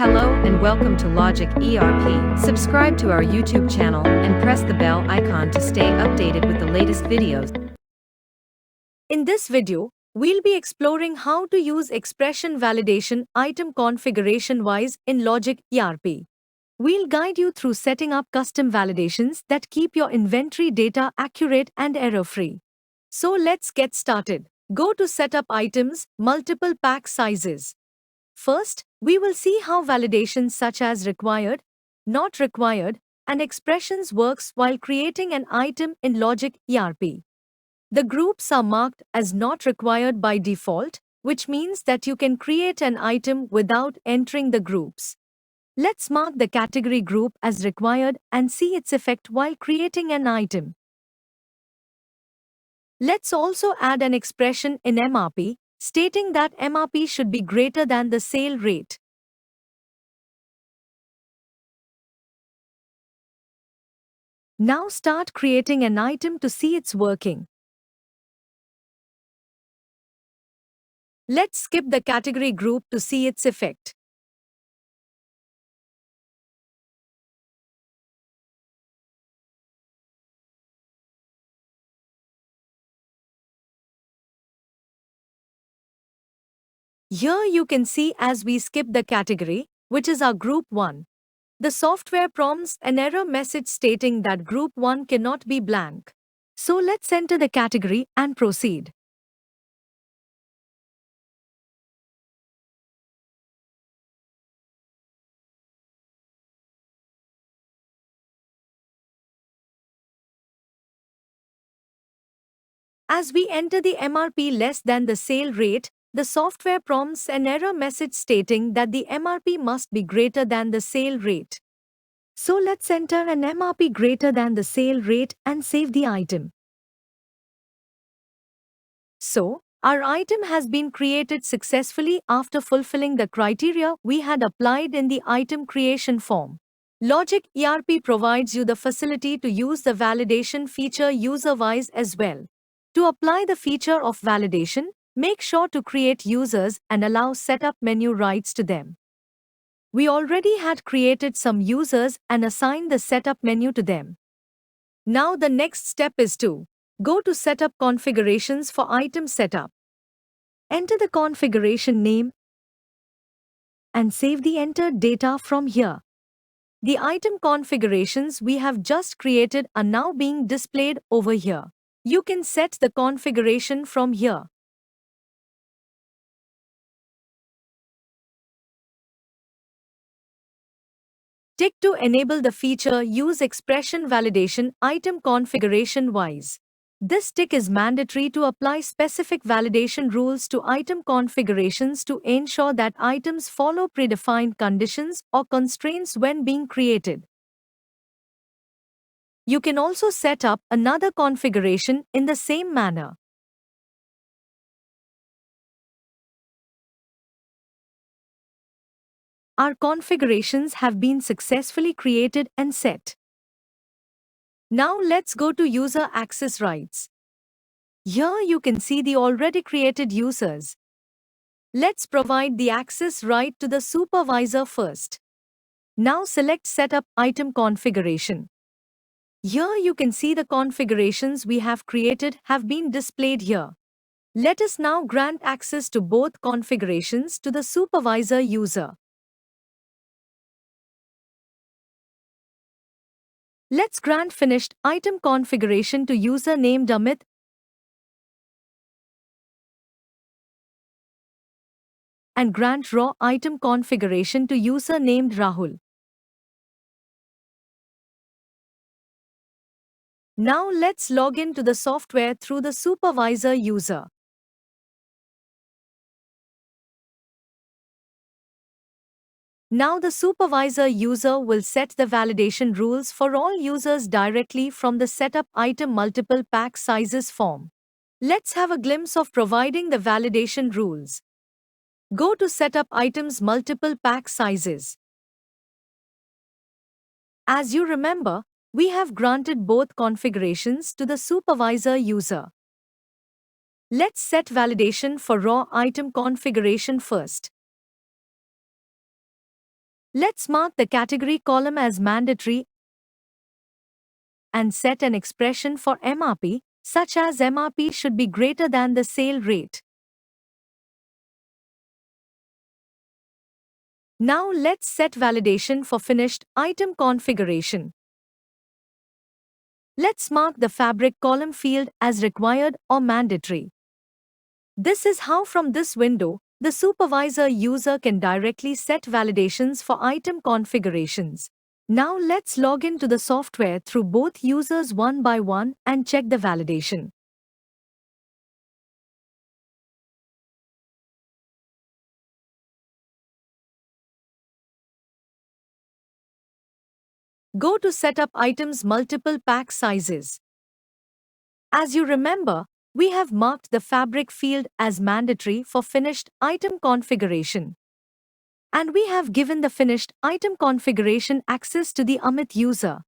Hello and welcome to Logic ERP. Subscribe to our YouTube channel and press the bell icon to stay updated with the latest videos. In this video, we'll be exploring how to use expression validation item configuration-wise in Logic ERP. We'll guide you through setting up custom validations that keep your inventory data accurate and error-free. So let's get started. Go to Setup Items, Multiple Pack Sizes. First, we will see how validations such as required, not required, and expressions works while creating an item in Logic ERP. The groups are marked as not required by default, which means that you can create an item without entering the groups. Let's mark the category group as required and see its effect while creating an item. Let's also add an expression in MRP, stating that MRP should be greater than the sale rate. Now start creating an item to see its working. Let's skip the category group to see its effect. Here you can see as we skip the category, which is our group 1. The software prompts an error message stating that group 1 cannot be blank. So let's enter the category and proceed. As we enter the MRP less than the sale rate, the software prompts an error message stating that the MRP must be greater than the sale rate. So let's enter an MRP greater than the sale rate and save the item. So, our item has been created successfully after fulfilling the criteria we had applied in the item creation form. Logic ERP provides you the facility to use the validation feature user-wise as well. To apply the feature of validation, make sure to create users and allow setup menu rights to them. We already had created some users and assigned the setup menu to them. Now the next step is to go to Setup Configurations for item setup. Enter the configuration name and save the entered data from here. The item configurations we have just created are now being displayed over here. You can set the configuration from here. Tick to enable the feature Use Expression Validation item configuration-wise. This tick is mandatory to apply specific validation rules to item configurations to ensure that items follow predefined conditions or constraints when being created. You can also set up another configuration in the same manner. Our configurations have been successfully created and set. Now let's go to User Access Rights. Here you can see the already created users. Let's provide the access right to the supervisor first. Now select Setup Item Configuration. Here you can see the configurations we have created have been displayed here. Let us now grant access to both configurations to the supervisor user. Let's grant finished item configuration to user named Amit and grant raw item configuration to user named Rahul. Now let's log in to the software through the supervisor user. Now the supervisor user will set the validation rules for all users directly from the Setup Item Multiple Pack Sizes form. Let's have a glimpse of providing the validation rules. Go to Setup Items Multiple Pack Sizes. As you remember, we have granted both configurations to the supervisor user. Let's set validation for raw item configuration first. Let's mark the category column as mandatory and set an expression for MRP, such as MRP should be greater than the sale rate. Now let's set validation for finished item configuration. Let's mark the fabric column field as required or mandatory. This is how from this window, the supervisor user can directly set validations for item configurations. Now let's log into the software through both users one by one and check the validation. Go to Setup Items Multiple Pack Sizes. As you remember, we have marked the fabric field as mandatory for finished item configuration. And we have given the finished item configuration access to the Amit user.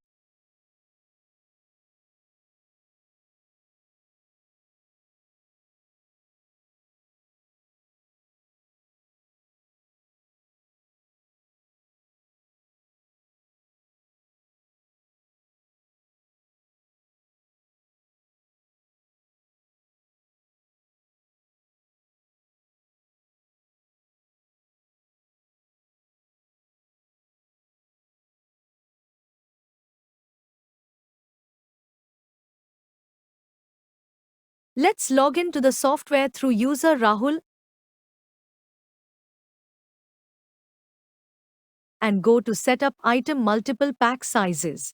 Let's log into the software through user Rahul and go to Setup Item Multiple Pack Sizes.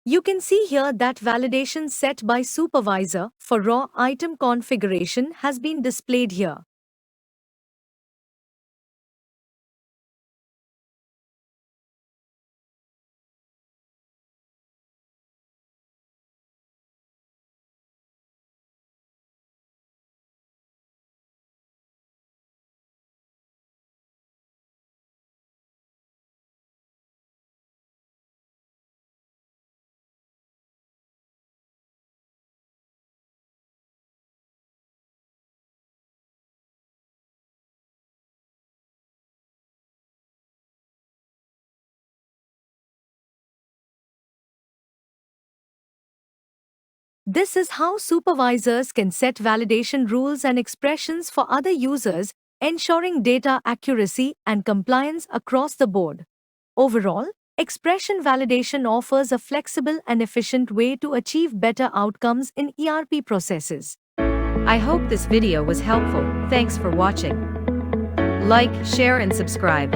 You can see here that validation set by supervisor for raw item configuration has been displayed here. This is how supervisors can set validation rules and expressions for other users, ensuring data accuracy and compliance across the board. Overall, expression validation offers a flexible and efficient way to achieve better outcomes in ERP processes. I hope this video was helpful. Thanks for watching. Like, share and subscribe.